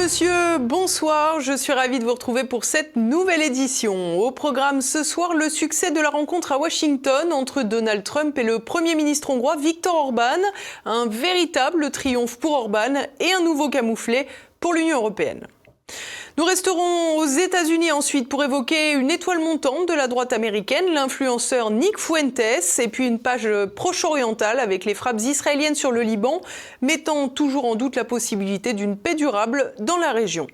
monsieur, bonsoir, je suis ravie de vous retrouver pour cette nouvelle édition. Au programme ce soir, le succès de la rencontre à Washington entre Donald Trump et le Premier ministre hongrois Viktor Orban. Un véritable triomphe pour Orban et un nouveau camouflet pour l'Union européenne. Nous resterons aux États-Unis ensuite pour évoquer une étoile montante de la droite américaine, l'influenceur Nick Fuentes, et puis une page proche-orientale avec les frappes israéliennes sur le Liban, mettant toujours en doute la possibilité d'une paix durable dans la région.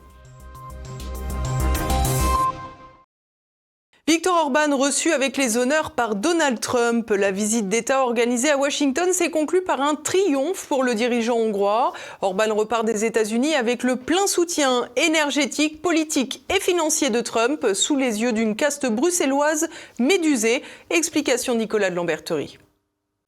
Viktor Orban reçu avec les honneurs par Donald Trump. La visite d'État organisée à Washington s'est conclue par un triomphe pour le dirigeant hongrois. Orban repart des États-Unis avec le plein soutien énergétique, politique et financier de Trump sous les yeux d'une caste bruxelloise médusée. Explication Nicolas de Lamberterie.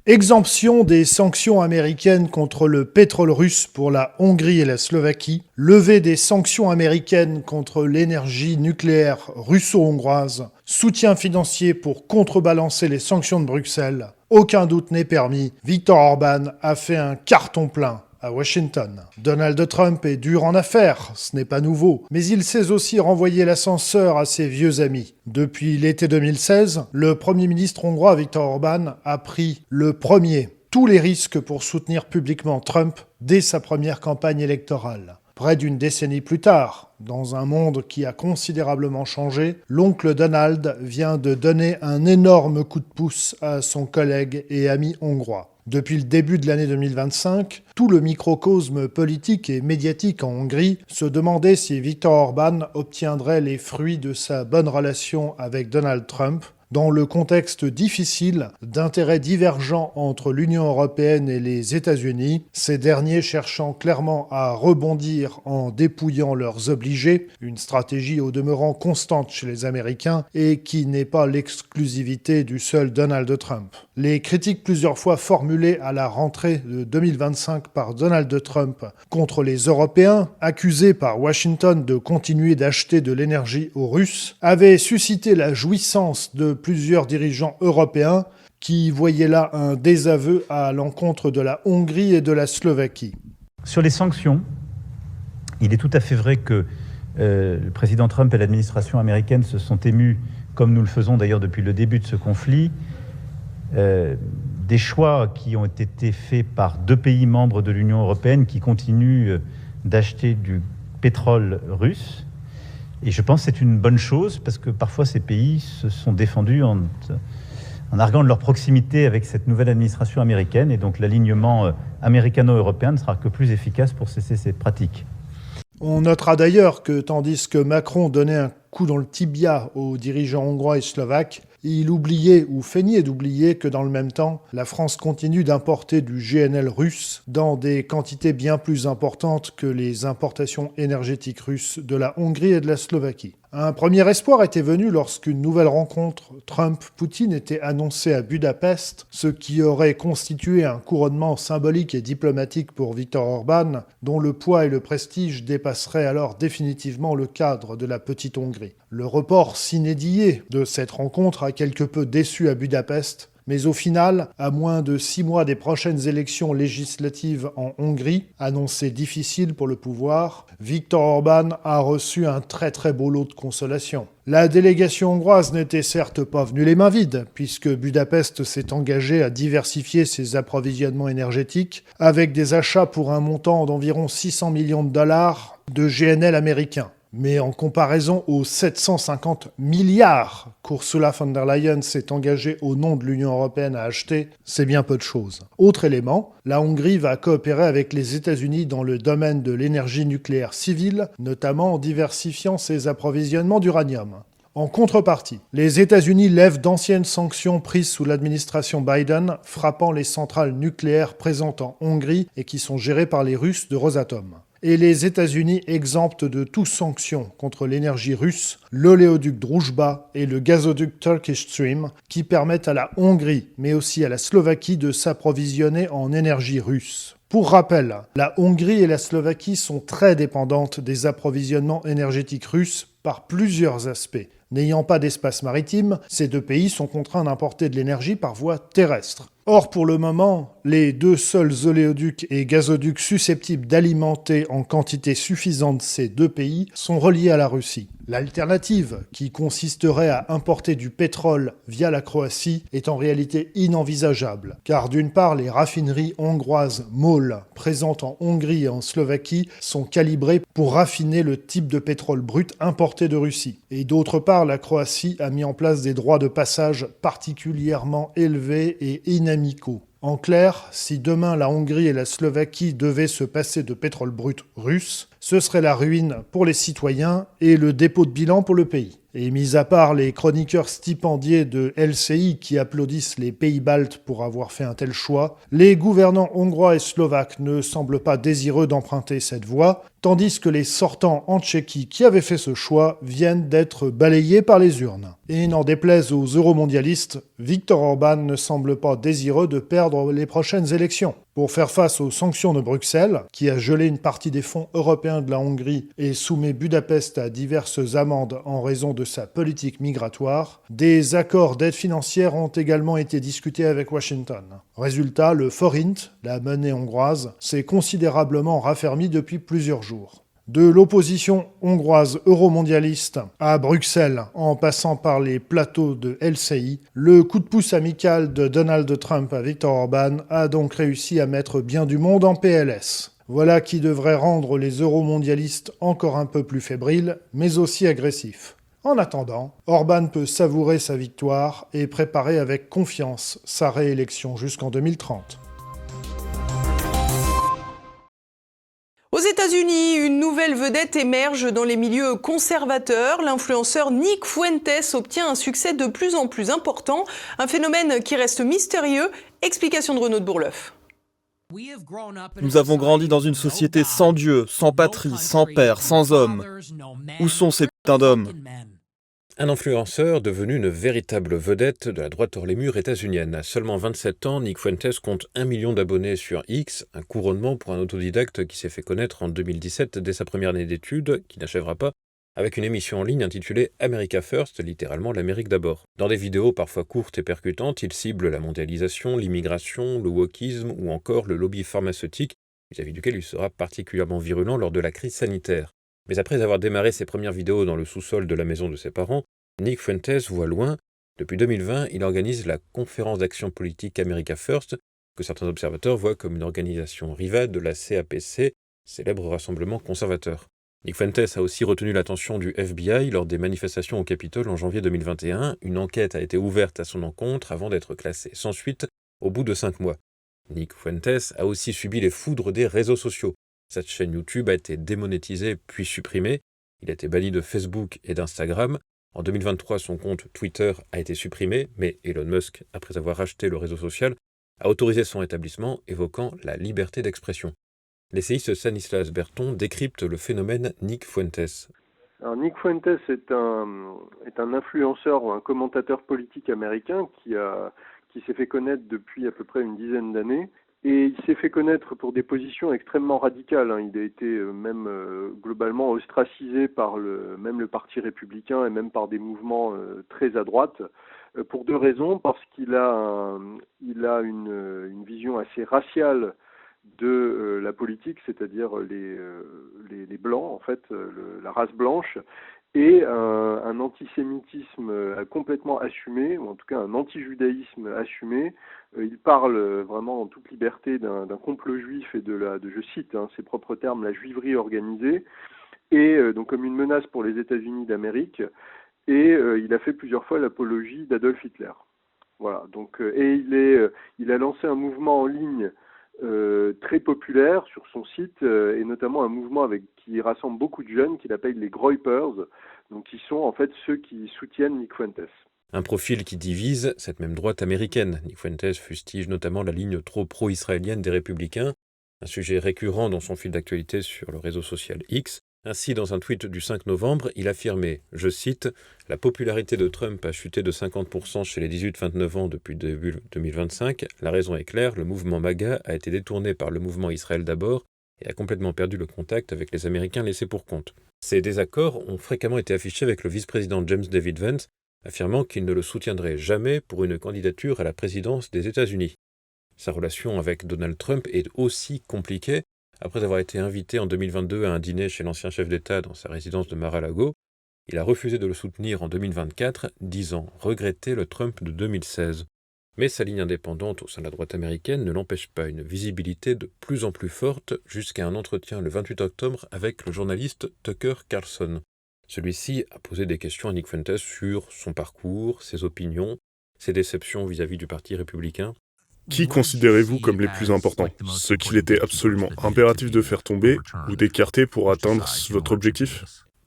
Exemption des sanctions américaines contre le pétrole russe pour la Hongrie et la Slovaquie, levée des sanctions américaines contre l'énergie nucléaire russo-hongroise, soutien financier pour contrebalancer les sanctions de Bruxelles. Aucun doute n'est permis, Viktor Orban a fait un carton plein à Washington. Donald Trump est dur en affaires, ce n'est pas nouveau, mais il sait aussi renvoyer l'ascenseur à ses vieux amis. Depuis l'été 2016, le Premier ministre hongrois Viktor Orban a pris tous les risques pour soutenir publiquement Trump dès sa première campagne électorale. Près d'une décennie plus tard, dans un monde qui a considérablement changé, l'oncle Donald vient de donner un énorme coup de pouce à son collègue et ami hongrois. Depuis le début de l'année 2025, tout le microcosme politique et médiatique en Hongrie se demandait si Viktor Orban obtiendrait les fruits de sa bonne relation avec Donald Trump, dans le contexte difficile d'intérêts divergents entre l'Union européenne et les États-Unis, ces derniers cherchant clairement à rebondir en dépouillant leurs obligés, une stratégie au demeurant constante chez les Américains et qui n'est pas l'exclusivité du seul Donald Trump. Les critiques plusieurs fois formulées à la rentrée de 2025 par Donald Trump contre les Européens, accusés par Washington de continuer d'acheter de l'énergie aux Russes, avaient suscité la jouissance de plusieurs dirigeants européens qui voyaient là un désaveu à l'encontre de la Hongrie et de la Slovaquie. Sur les sanctions, il est tout à fait vrai que le président Trump et l'administration américaine se sont émus, comme nous le faisons d'ailleurs depuis le début de ce conflit, des choix qui ont été faits par deux pays membres de l'Union européenne qui continuent d'acheter du pétrole russe. Et je pense que c'est une bonne chose parce que parfois ces pays se sont défendus en arguant de leur proximité avec cette nouvelle administration américaine. Et donc l'alignement américano-européen ne sera que plus efficace pour cesser ces pratiques. On notera d'ailleurs que tandis que Macron donnait un coup dans le tibia aux dirigeants hongrois et slovaques, il oubliait ou feignait d'oublier que dans le même temps, la France continue d'importer du GNL russe dans des quantités bien plus importantes que les importations énergétiques russes de la Hongrie et de la Slovaquie. Un premier espoir était venu lorsqu'une nouvelle rencontre Trump-Poutine était annoncée à Budapest, ce qui aurait constitué un couronnement symbolique et diplomatique pour Viktor Orban, dont le poids et le prestige dépasseraient alors définitivement le cadre de la petite Hongrie. Le report s'inédié de cette rencontre a quelque peu déçu à Budapest, mais au final, à moins de 6 mois des prochaines élections législatives en Hongrie, annoncées difficiles pour le pouvoir, Viktor Orban a reçu un très beau lot de consolation. La délégation hongroise n'était certes pas venue les mains vides, puisque Budapest s'est engagé à diversifier ses approvisionnements énergétiques avec des achats pour un montant d'environ 600 millions de dollars de GNL américains. Mais en comparaison aux 750 milliards qu'Ursula von der Leyen s'est engagée au nom de l'Union européenne à acheter, c'est bien peu de choses. Autre élément, la Hongrie va coopérer avec les États-Unis dans le domaine de l'énergie nucléaire civile, notamment en diversifiant ses approvisionnements d'uranium. En contrepartie, les États-Unis lèvent d'anciennes sanctions prises sous l'administration Biden, frappant les centrales nucléaires présentes en Hongrie et qui sont gérées par les Russes de Rosatom. Et les États-Unis exemptent de toute sanction contre l'énergie russe, l'oléoduc Druzhba et le gazoduc Turkish Stream, qui permettent à la Hongrie, mais aussi à la Slovaquie, de s'approvisionner en énergie russe. Pour rappel, la Hongrie et la Slovaquie sont très dépendantes des approvisionnements énergétiques russes par plusieurs aspects. N'ayant pas d'espace maritime, ces deux pays sont contraints d'importer de l'énergie par voie terrestre. Or, pour le moment, les deux seuls oléoducs et gazoducs susceptibles d'alimenter en quantité suffisante ces deux pays sont reliés à la Russie. L'alternative, qui consisterait à importer du pétrole via la Croatie, est en réalité inenvisageable, car d'une part, les raffineries hongroises MOL, présentes en Hongrie et en Slovaquie, sont calibrées pour raffiner le type de pétrole brut importé de Russie. Et d'autre part, la Croatie a mis en place des droits de passage particulièrement élevés et inamicaux. En clair, si demain la Hongrie et la Slovaquie devaient se passer de pétrole brut russe, ce serait la ruine pour les citoyens et le dépôt de bilan pour le pays. Et mis à part les chroniqueurs stipendiés de LCI qui applaudissent les pays baltes pour avoir fait un tel choix, les gouvernants hongrois et slovaques ne semblent pas désireux d'emprunter cette voie, tandis que les sortants en Tchéquie qui avaient fait ce choix viennent d'être balayés par les urnes. Et n'en déplaise aux euromondialistes, Viktor Orban ne semble pas désireux de perdre les prochaines élections. Pour faire face aux sanctions de Bruxelles, qui a gelé une partie des fonds européens de la Hongrie et soumet Budapest à diverses amendes en raison de sa politique migratoire, des accords d'aide financière ont également été discutés avec Washington. Résultat, le forint, la monnaie hongroise, s'est considérablement raffermi depuis plusieurs jours. De l'opposition hongroise euromondialiste à Bruxelles, en passant par les plateaux de LCI, le coup de pouce amical de Donald Trump à Viktor Orban a donc réussi à mettre bien du monde en PLS. Voilà qui devrait rendre les euromondialistes encore un peu plus fébriles, mais aussi agressifs. En attendant, Orban peut savourer sa victoire et préparer avec confiance sa réélection jusqu'en 2030. Aux États-Unis, une nouvelle vedette émerge dans les milieux conservateurs. L'influenceur Nick Fuentes obtient un succès de plus en plus important, un phénomène qui reste mystérieux. Explication de Renaud de Bourleuf. Nous avons grandi dans une société sans Dieu, sans patrie, sans père, sans homme. Où sont ces putains d'hommes ? Un influenceur devenu une véritable vedette de la droite hors les murs états-unienne. À seulement 27 ans, Nick Fuentes compte 1 million d'abonnés sur X, un couronnement pour un autodidacte qui s'est fait connaître en 2017 dès sa première année d'études, qui n'achèvera pas, avec une émission en ligne intitulée America First, littéralement l'Amérique d'abord. Dans des vidéos parfois courtes et percutantes, il cible la mondialisation, l'immigration, le wokisme ou encore le lobby pharmaceutique, vis-à-vis duquel il sera particulièrement virulent lors de la crise sanitaire. Mais après avoir démarré ses premières vidéos dans le sous-sol de la maison de ses parents, Nick Fuentes voit loin. Depuis 2020, il organise la conférence d'action politique America First, que certains observateurs voient comme une organisation rivale de la CAPC, célèbre rassemblement conservateur. Nick Fuentes a aussi retenu l'attention du FBI lors des manifestations au Capitole en janvier 2021. Une enquête a été ouverte à son encontre avant d'être classée sans suite au bout de 5 mois. Nick Fuentes a aussi subi les foudres des réseaux sociaux. Cette chaîne YouTube a été démonétisée puis supprimée. Il a été banni de Facebook et d'Instagram. En 2023, son compte Twitter a été supprimé, mais Elon Musk, après avoir racheté le réseau social, a autorisé son rétablissement, évoquant la liberté d'expression. L'essayiste Stanislas Berton décrypte le phénomène Nick Fuentes. Alors, Nick Fuentes est un influenceur ou un commentateur politique américain qui s'est fait connaître depuis à peu près une dizaine d'années. Et il s'est fait connaître pour des positions extrêmement radicales. Il a été même globalement ostracisé par même le Parti républicain et même par des mouvements très à droite, pour deux raisons. Parce qu'il a une vision assez raciale de la politique, c'est-à-dire les blancs, en fait, la race blanche, et un antisémitisme complètement assumé, ou en tout cas un anti-judaïsme assumé. Il parle vraiment en toute liberté d'un complot juif et je cite ses propres termes, la juiverie organisée, et donc comme une menace pour les États-Unis d'Amérique, et il a fait plusieurs fois l'apologie d'Adolf Hitler. Voilà, donc, et il a lancé un mouvement en ligne très populaire sur son site, et notamment un mouvement qui rassemble beaucoup de jeunes qu'il appelle les Groypers, donc qui sont en fait ceux qui soutiennent Nick Fuentes. Un profil qui divise cette même droite américaine. Nick Fuentes fustige notamment la ligne trop pro-israélienne des Républicains, un sujet récurrent dans son fil d'actualité sur le réseau social X. Ainsi, dans un tweet du 5 novembre, il affirmait, je cite, « La popularité de Trump a chuté de 50% chez les 18-29 ans depuis début 2025. La raison est claire, le mouvement MAGA a été détourné par le mouvement Israël d'abord et a complètement perdu le contact avec les Américains laissés pour compte. » Ces désaccords ont fréquemment été affichés avec le vice-président James David Vance, affirmant qu'il ne le soutiendrait jamais pour une candidature à la présidence des États-Unis. Sa relation avec Donald Trump est aussi compliquée. Après avoir été invité en 2022 à un dîner chez l'ancien chef d'État dans sa résidence de Mar-a-Lago, il a refusé de le soutenir en 2024, disant regretter le Trump de 2016. Mais sa ligne indépendante au sein de la droite américaine ne l'empêche pas une visibilité de plus en plus forte jusqu'à un entretien le 28 octobre avec le journaliste Tucker Carlson. Celui-ci a posé des questions à Nick Fuentes sur son parcours, ses opinions, ses déceptions vis-à-vis du Parti républicain. Qui considérez-vous comme les plus importants? Ceux qu'il était absolument impératif de faire tomber ou d'écarter pour atteindre votre objectif?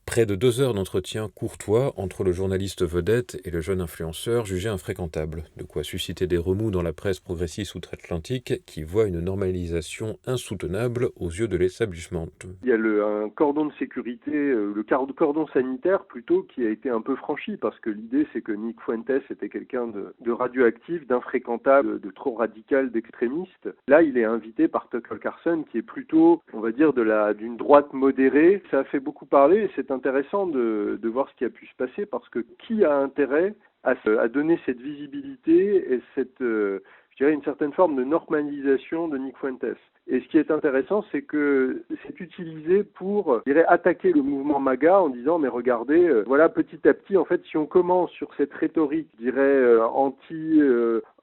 Près de 2 heures d'entretien courtois entre le journaliste vedette et le jeune influenceur jugé infréquentable, de quoi susciter des remous dans la presse progressiste outre-Atlantique qui voit une normalisation insoutenable aux yeux de l'establishment. Il y a un cordon de sécurité, le cordon sanitaire plutôt, qui a été un peu franchi, parce que l'idée c'est que Nick Fuentes était quelqu'un de radioactif, d'infréquentable, de trop radical, d'extrémiste. Là, il est invité par Tucker Carlson, qui est plutôt, on va dire, d'une droite modérée. Ça a fait beaucoup parler, et c'est intéressant de voir ce qui a pu se passer, parce que qui a intérêt à donner cette visibilité et je dirais une certaine forme de normalisation de Nick Fuentes. Et ce qui est intéressant, c'est que c'est utilisé pour, je dirais, attaquer le mouvement MAGA en disant, mais regardez, voilà, petit à petit, en fait, si on commence sur cette rhétorique, je dirais,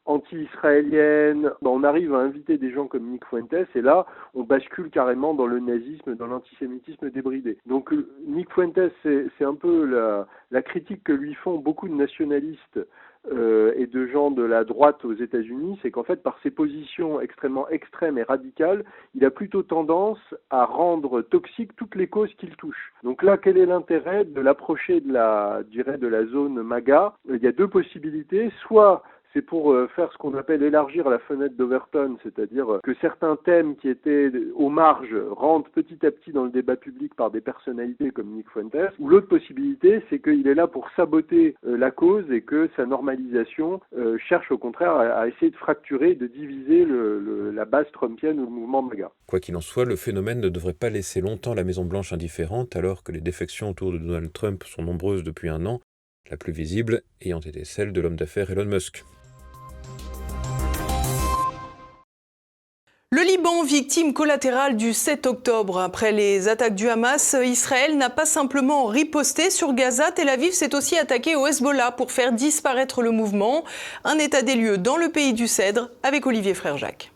anti-israélienne, on arrive à inviter des gens comme Nick Fuentes, et là, on bascule carrément dans le nazisme, dans l'antisémitisme débridé. Donc, Nick Fuentes, c'est un peu la critique que lui font beaucoup de nationalistes et de gens de la droite aux États-Unis, c'est qu'en fait, par ses positions extrêmement extrêmes et radicales, il a plutôt tendance à rendre toxiques toutes les causes qu'il touche. Donc là, quel est l'intérêt de l'approcher de la zone MAGA? Il y a 2 possibilités, soit c'est pour faire ce qu'on appelle élargir la fenêtre d'Overton, c'est-à-dire que certains thèmes qui étaient aux marges rentrent petit à petit dans le débat public par des personnalités comme Nick Fuentes, ou l'autre possibilité, c'est qu'il est là pour saboter la cause et que sa normalisation cherche au contraire à essayer de fracturer, de diviser la base trumpienne ou le mouvement MAGA. Quoi qu'il en soit, le phénomène ne devrait pas laisser longtemps la Maison-Blanche indifférente alors que les défections autour de Donald Trump sont nombreuses depuis un an, la plus visible ayant été celle de l'homme d'affaires Elon Musk. Le Liban, victime collatérale du 7 octobre. Après les attaques du Hamas, Israël n'a pas simplement riposté sur Gaza. Tel Aviv s'est aussi attaqué au Hezbollah pour faire disparaître le mouvement. Un état des lieux dans le pays du Cèdre avec Olivier Frère-Jacques.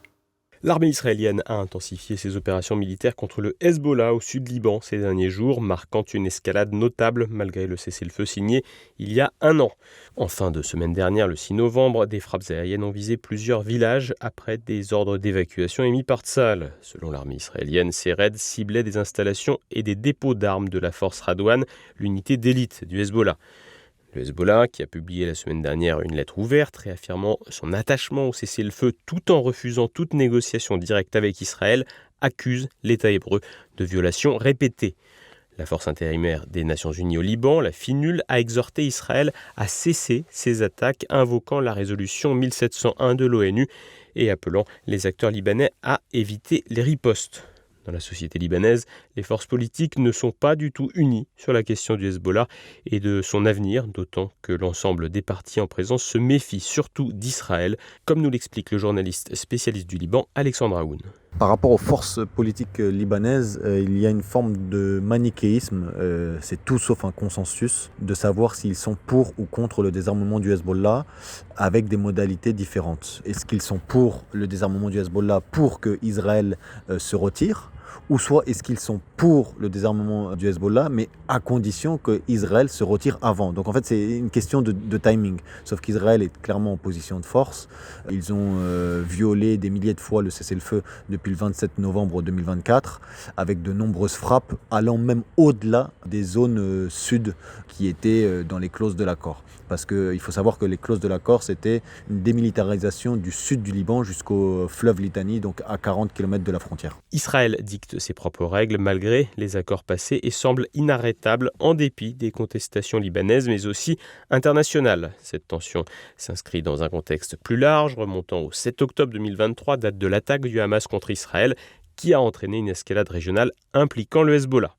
L'armée israélienne a intensifié ses opérations militaires contre le Hezbollah au sud Liban ces derniers jours, marquant une escalade notable malgré le cessez-le-feu signé il y a un an. En fin de semaine dernière, le 6 novembre, des frappes aériennes ont visé plusieurs villages après des ordres d'évacuation émis par Tsahal. Selon l'armée israélienne, ces raids ciblaient des installations et des dépôts d'armes de la force Radwan, l'unité d'élite du Hezbollah. Le Hezbollah, qui a publié la semaine dernière une lettre ouverte réaffirmant son attachement au cessez-le-feu tout en refusant toute négociation directe avec Israël, accuse l'État hébreu de violations répétées. La force intérimaire des Nations Unies au Liban, la FINUL, a exhorté Israël à cesser ses attaques, invoquant la résolution 1701 de l'ONU et appelant les acteurs libanais à éviter les ripostes. Dans la société libanaise, les forces politiques ne sont pas du tout unies sur la question du Hezbollah et de son avenir, d'autant que l'ensemble des partis en présence se méfient surtout d'Israël, comme nous l'explique le journaliste spécialiste du Liban, Alexandre Aoun. Par rapport aux forces politiques libanaises, il y a une forme de manichéisme, c'est tout sauf un consensus, de savoir s'ils sont pour ou contre le désarmement du Hezbollah, avec des modalités différentes. Est-ce qu'ils sont pour le désarmement du Hezbollah pour que Israël se retire ? Ou soit est-ce qu'ils sont pour le désarmement du Hezbollah, mais à condition qu'Israël se retire avant. Donc en fait, c'est une question de timing. Sauf qu'Israël est clairement en position de force. Ils ont violé des milliers de fois le cessez-le-feu depuis le 27 novembre 2024, avec de nombreuses frappes allant même au-delà des zones sud qui étaient dans les clauses de l'accord. Parce qu'il faut savoir que les clauses de l'accord, c'était une démilitarisation du sud du Liban jusqu'au fleuve Litani, donc à 40 km de la frontière. Israël dicte ses propres règles malgré les accords passés et semble inarrêtable en dépit des contestations libanaises, mais aussi internationales. Cette tension s'inscrit dans un contexte plus large, remontant au 7 octobre 2023, date de l'attaque du Hamas contre Israël, qui a entraîné une escalade régionale impliquant le Hezbollah.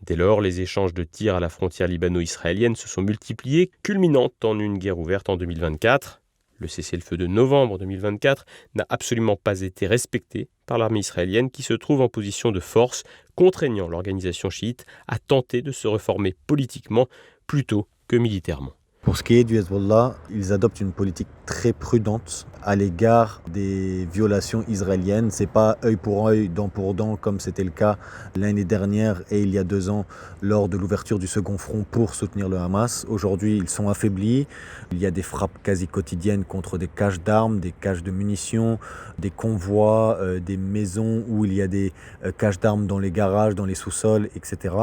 Dès lors, les échanges de tirs à la frontière libano-israélienne se sont multipliés, culminant en une guerre ouverte en 2024. Le cessez-le-feu de novembre 2024 n'a absolument pas été respecté par l'armée israélienne qui se trouve en position de force, contraignant l'organisation chiite à tenter de se reformer politiquement plutôt que militairement. Pour ce qui est du Hezbollah, ils adoptent une politique très prudente à l'égard des violations israéliennes. C'est pas œil pour œil, dent pour dent, comme c'était le cas l'année dernière et il y a 2 ans lors de l'ouverture du second front pour soutenir le Hamas. Aujourd'hui, ils sont affaiblis. Il y a des frappes quasi quotidiennes contre des caches d'armes, des caches de munitions, des convois, des maisons où il y a des caches d'armes dans les garages, dans les sous-sols, etc.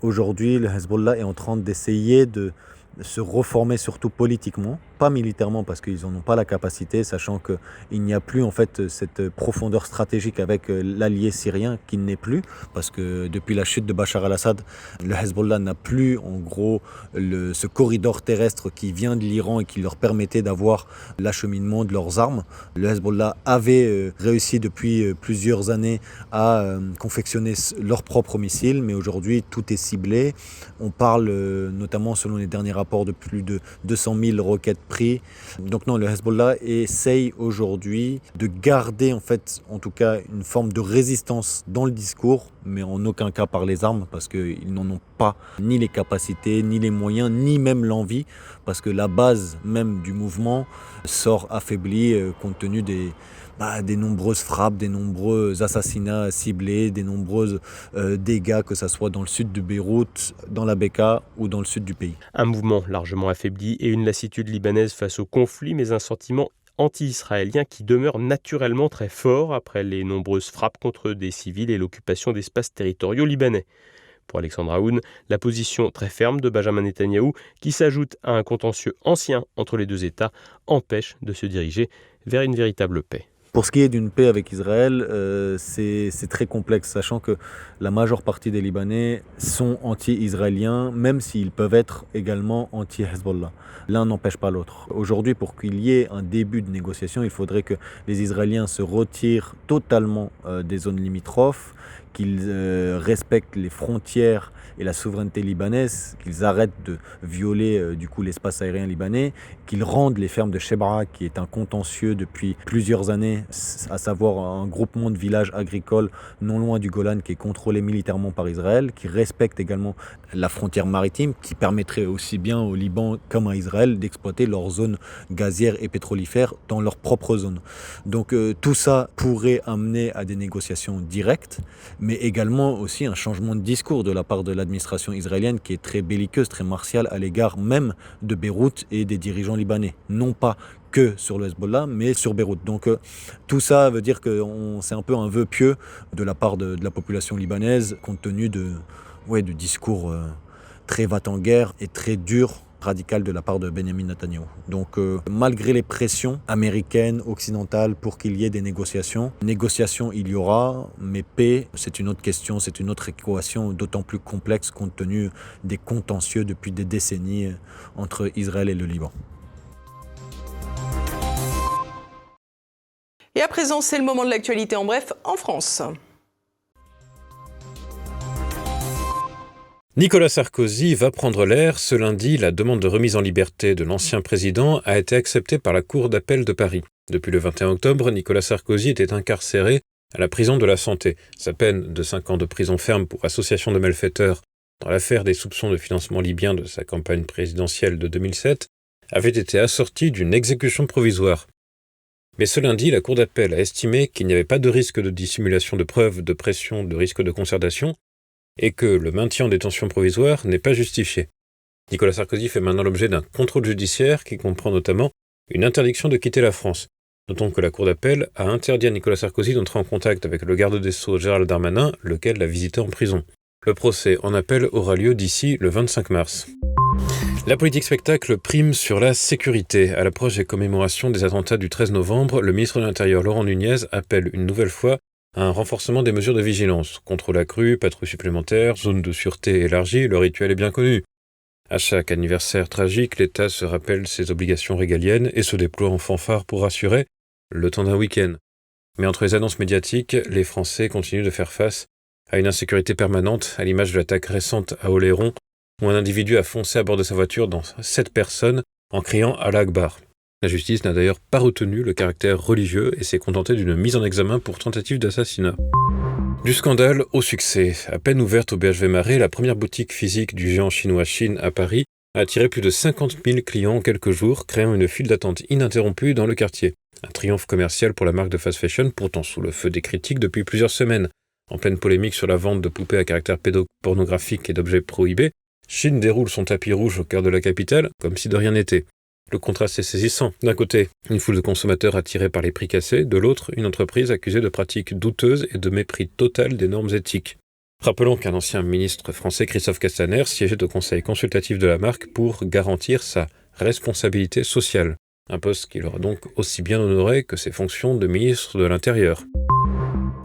Aujourd'hui, le Hezbollah est en train d'essayer de se reformer surtout politiquement, pas militairement parce qu'ils n'en ont pas la capacité, sachant qu'il n'y a plus en fait cette profondeur stratégique avec l'allié syrien qui n'est plus, parce que depuis la chute de Bachar al-Assad, le Hezbollah n'a plus en gros ce corridor terrestre qui vient de l'Iran et qui leur permettait d'avoir l'acheminement de leurs armes. Le Hezbollah avait réussi depuis plusieurs années à confectionner leurs propres missiles, mais aujourd'hui tout est ciblé. On parle notamment selon les derniers rapports de plus de 200 000 roquettes pris. Donc non, le Hezbollah essaye aujourd'hui de garder en tout cas une forme de résistance dans le discours, mais en aucun cas par les armes, parce qu'ils n'en ont pas ni les capacités, ni les moyens, ni même l'envie, parce que la base même du mouvement sort affaiblie compte tenu des nombreuses frappes, des nombreux assassinats ciblés, des nombreux dégâts, que ce soit dans le sud de Beyrouth, dans la Bekaa ou dans le sud du pays. Un mouvement largement affaibli et une lassitude libanaise face au conflit, mais un sentiment anti-israélien qui demeure naturellement très fort après les nombreuses frappes contre des civils et l'occupation d'espaces territoriaux libanais. Pour Alexandre Aoun, la position très ferme de Benjamin Netanyahou, qui s'ajoute à un contentieux ancien entre les 2 États, empêche de se diriger vers une véritable paix. Pour ce qui est d'une paix avec Israël, c'est très complexe, sachant que la majeure partie des Libanais sont anti-israéliens, même s'ils peuvent être également anti-Hezbollah. L'un n'empêche pas l'autre. Aujourd'hui, pour qu'il y ait un début de négociation, il faudrait que les Israéliens se retirent totalement des zones limitrophes, qu'ils respectent les frontières et la souveraineté libanaise, qu'ils arrêtent de violer l'espace aérien libanais, qu'ils rendent les fermes de Shebra, qui est un contentieux depuis plusieurs années, à savoir un groupement de villages agricoles non loin du Golan qui est contrôlé militairement par Israël, qui respecte également la frontière maritime, qui permettrait aussi bien au Liban comme à Israël d'exploiter leurs zones gazières et pétrolifères dans leur propre zone. Donc tout ça pourrait amener à des négociations directes, mais également aussi un changement de discours de la part de l'administration israélienne qui est très belliqueuse, très martiale à l'égard même de Beyrouth et des dirigeants libanais. Non pas que sur le Hezbollah, mais sur Beyrouth. Donc tout ça veut dire que c'est un peu un vœu pieux de la part de la population libanaise, compte tenu du discours très va-t-en-guerre et très dur, radical de la part de Benjamin Netanyahou. Donc malgré les pressions américaines, occidentales pour qu'il y ait des négociations il y aura, mais paix, c'est une autre question, c'est une autre équation d'autant plus complexe compte tenu des contentieux depuis des décennies entre Israël et le Liban. Et à présent, c'est le moment de l'actualité en bref en France. Nicolas Sarkozy va prendre l'air. Ce lundi, la demande de remise en liberté de l'ancien président a été acceptée par la Cour d'appel de Paris. Depuis le 21 octobre, Nicolas Sarkozy était incarcéré à la prison de la Santé. Sa peine de 5 ans de prison ferme pour association de malfaiteurs dans l'affaire des soupçons de financement libyen de sa campagne présidentielle de 2007 avait été assortie d'une exécution provisoire. Mais ce lundi, la Cour d'appel a estimé qu'il n'y avait pas de risque de dissimulation de preuves, de pression, de risque de concertation, et que le maintien en détention provisoire n'est pas justifié. Nicolas Sarkozy fait maintenant l'objet d'un contrôle judiciaire qui comprend notamment une interdiction de quitter la France. Notons que la Cour d'appel a interdit à Nicolas Sarkozy d'entrer en contact avec le garde des Sceaux Gérald Darmanin, lequel l'a visité en prison. Le procès en appel aura lieu d'ici le 25 mars. La politique spectacle prime sur la sécurité. À l'approche des commémorations des attentats du 13 novembre, le ministre de l'Intérieur Laurent Nunez appelle une nouvelle fois à un renforcement des mesures de vigilance. Contrôle accru, patrouille supplémentaire, zone de sûreté élargie, le rituel est bien connu. À chaque anniversaire tragique, l'État se rappelle ses obligations régaliennes et se déploie en fanfare pour rassurer le temps d'un week-end. Mais entre les annonces médiatiques, les Français continuent de faire face à une insécurité permanente, à l'image de l'attaque récente à Oléron, où un individu a foncé à bord de sa voiture dans 7 personnes en criant « Allah Akbar ». La justice n'a d'ailleurs pas retenu le caractère religieux et s'est contentée d'une mise en examen pour tentative d'assassinat. Du scandale au succès. À peine ouverte au BHV Marais, la première boutique physique du géant chinois Shein à Paris a attiré plus de 50 000 clients en quelques jours, créant une file d'attente ininterrompue dans le quartier. Un triomphe commercial pour la marque de fast fashion, pourtant sous le feu des critiques depuis plusieurs semaines. En pleine polémique sur la vente de poupées à caractère pédopornographique et d'objets prohibés, Shein déroule son tapis rouge au cœur de la capitale, comme si de rien n'était. Le contraste est saisissant. D'un côté, une foule de consommateurs attirés par les prix cassés, de l'autre, une entreprise accusée de pratiques douteuses et de mépris total des normes éthiques. Rappelons qu'un ancien ministre français, Christophe Castaner, siégeait au conseil consultatif de la marque pour garantir sa responsabilité sociale. Un poste qui l'aura donc aussi bien honoré que ses fonctions de ministre de l'Intérieur.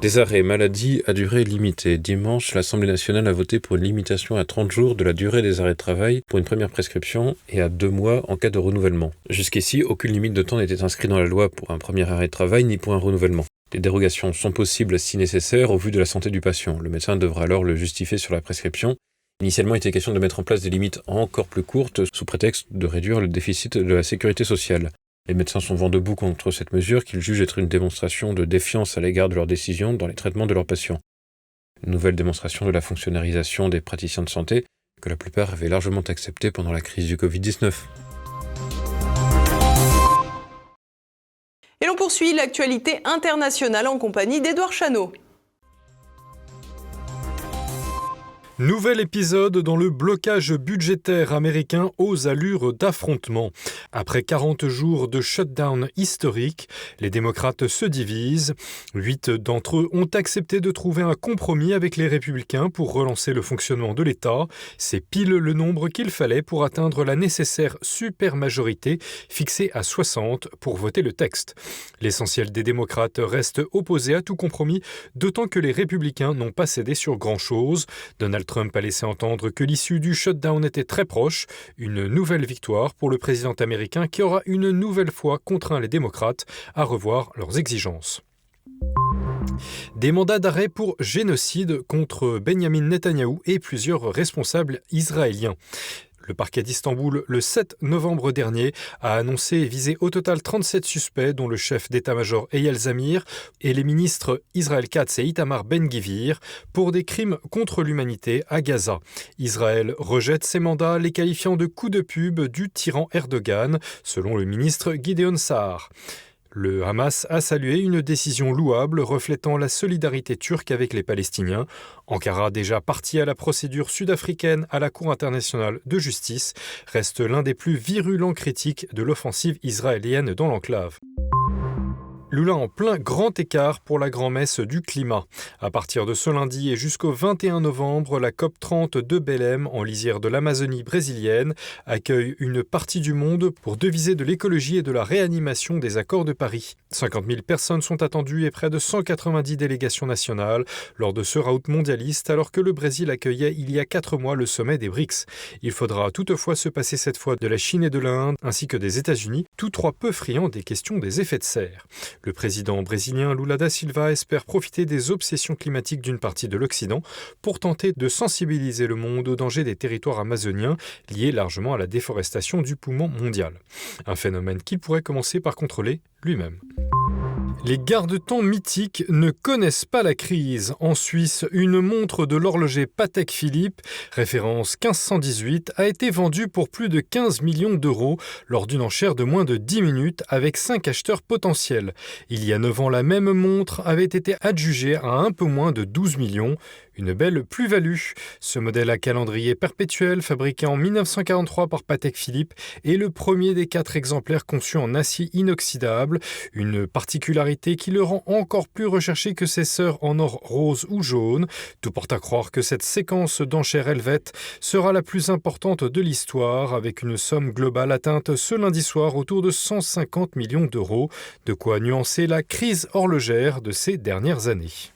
Des arrêts maladie à durée limitée. Dimanche, l'Assemblée nationale a voté pour une limitation à 30 jours de la durée des arrêts de travail pour une première prescription et à 2 mois en cas de renouvellement. Jusqu'ici, aucune limite de temps n'était inscrite dans la loi pour un premier arrêt de travail ni pour un renouvellement. Des dérogations sont possibles si nécessaire au vu de la santé du patient. Le médecin devra alors le justifier sur la prescription. Initialement, il était question de mettre en place des limites encore plus courtes sous prétexte de réduire le déficit de la sécurité sociale. Les médecins sont vent debout contre cette mesure qu'ils jugent être une démonstration de défiance à l'égard de leurs décisions dans les traitements de leurs patients. Une nouvelle démonstration de la fonctionnalisation des praticiens de santé que la plupart avaient largement acceptée pendant la crise du Covid-19. Et l'on poursuit l'actualité internationale en compagnie d'Édouard Chano. Nouvel épisode dans le blocage budgétaire américain aux allures d'affrontement. Après 40 jours de shutdown historique, les démocrates se divisent. 8 d'entre eux ont accepté de trouver un compromis avec les républicains pour relancer le fonctionnement de l'État. C'est pile le nombre qu'il fallait pour atteindre la nécessaire supermajorité fixée à 60 pour voter le texte. L'essentiel des démocrates reste opposé à tout compromis, d'autant que les républicains n'ont pas cédé sur grand-chose. Donald Trump a laissé entendre que l'issue du shutdown était très proche, une nouvelle victoire pour le président américain qui aura une nouvelle fois contraint les démocrates à revoir leurs exigences. Des mandats d'arrêt pour génocide contre Benyamin Netanyahou et plusieurs responsables israéliens. Le parquet d'Istanbul, le 7 novembre dernier, a annoncé viser au total 37 suspects, dont le chef d'état-major Eyal Zamir et les ministres Israël Katz et Itamar Ben-Gvir, pour des crimes contre l'humanité à Gaza. Israël rejette ces mandats, les qualifiant de coup de pub du tyran Erdogan, selon le ministre Gideon Sa'ar. Le Hamas a salué une décision louable reflétant la solidarité turque avec les Palestiniens. Ankara, déjà parti à la procédure sud-africaine à la Cour internationale de justice, reste l'un des plus virulents critiques de l'offensive israélienne dans l'enclave. Lula en plein grand écart pour la grand-messe du climat. À partir de ce lundi et jusqu'au 21 novembre, la COP30 de Belém, en lisière de l'Amazonie brésilienne, accueille une partie du monde pour deviser de l'écologie et de la réanimation des accords de Paris. 50 000 personnes sont attendues et près de 190 délégations nationales lors de ce raout mondialiste, alors que le Brésil accueillait il y a 4 mois le sommet des BRICS. Il faudra toutefois se passer cette fois de la Chine et de l'Inde, ainsi que des États-Unis, tous trois peu friands des questions des effets de serre. Le président brésilien Lula da Silva espère profiter des obsessions climatiques d'une partie de l'Occident pour tenter de sensibiliser le monde aux dangers des territoires amazoniens liés largement à la déforestation du poumon mondial. Un phénomène qu'il pourrait commencer par contrôler lui-même. Les garde-temps mythiques ne connaissent pas la crise. En Suisse, une montre de l'horloger Patek Philippe, référence 1518, a été vendue pour plus de 15 millions d'euros lors d'une enchère de moins de 10 minutes avec 5 acheteurs potentiels. Il y a 9 ans, la même montre avait été adjugée à un peu moins de 12 millions. Une belle plus-value. Ce modèle à calendrier perpétuel, fabriqué en 1943 par Patek Philippe, est le premier des 4 exemplaires conçus en acier inoxydable, une particularité qui le rend encore plus recherché que ses sœurs en or rose ou jaune. Tout porte à croire que cette séquence d'enchères helvètes sera la plus importante de l'histoire, avec une somme globale atteinte ce lundi soir autour de 150 millions d'euros, de quoi nuancer la crise horlogère de ces dernières années.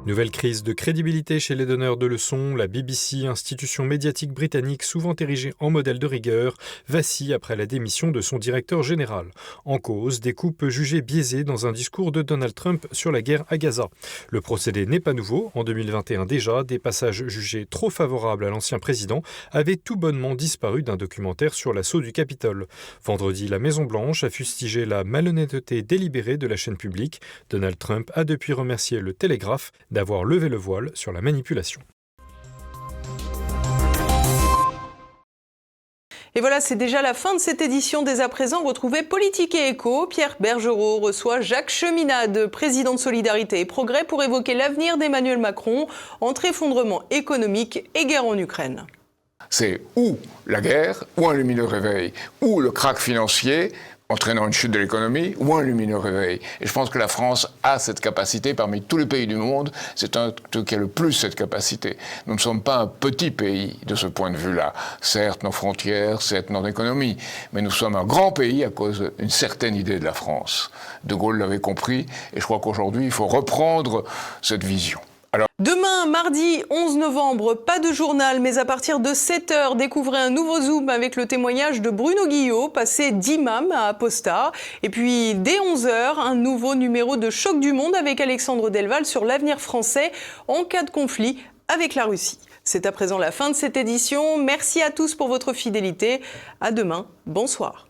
Nouvelle crise de crédibilité chez les donneurs de leçons. La BBC, institution médiatique britannique souvent érigée en modèle de rigueur, vacille après la démission de son directeur général. En cause, des coupes jugées biaisées dans un discours de Donald Trump sur la guerre à Gaza. Le procédé n'est pas nouveau. En 2021 déjà, des passages jugés trop favorables à l'ancien président avaient tout bonnement disparu d'un documentaire sur l'assaut du Capitole. Vendredi, la Maison-Blanche a fustigé la malhonnêteté délibérée de la chaîne publique. Donald Trump a depuis remercié le Télégraphe d'avoir levé le voile sur la manipulation. Et voilà, c'est déjà la fin de cette édition. Dès à présent, retrouvez Politique et Écho. Pierre Bergerot reçoit Jacques Cheminade, président de Solidarité et Progrès, pour évoquer l'avenir d'Emmanuel Macron entre effondrement économique et guerre en Ukraine. C'est ou la guerre, ou un lumineux réveil, ou le krach financier, entraînant une chute de l'économie, ou un lumineux réveil. Et je pense que la France a cette capacité, parmi tous les pays du monde, c'est un qui a le plus cette capacité. Nous ne sommes pas un petit pays de ce point de vue-là. Certes, nos frontières, certes, notre économie, mais nous sommes un grand pays à cause d'une certaine idée de la France. De Gaulle l'avait compris, et je crois qu'aujourd'hui, il faut reprendre cette vision. Demain, mardi 11 novembre, pas de journal, mais à partir de 7h, découvrez un nouveau Zoom avec le témoignage de Bruno Guillot, passé d'imam à apostat. Et puis, dès 11h, un nouveau numéro de Choc du Monde avec Alexandre Delval sur l'avenir français en cas de conflit avec la Russie. C'est à présent la fin de cette édition. Merci à tous pour votre fidélité. À demain. Bonsoir.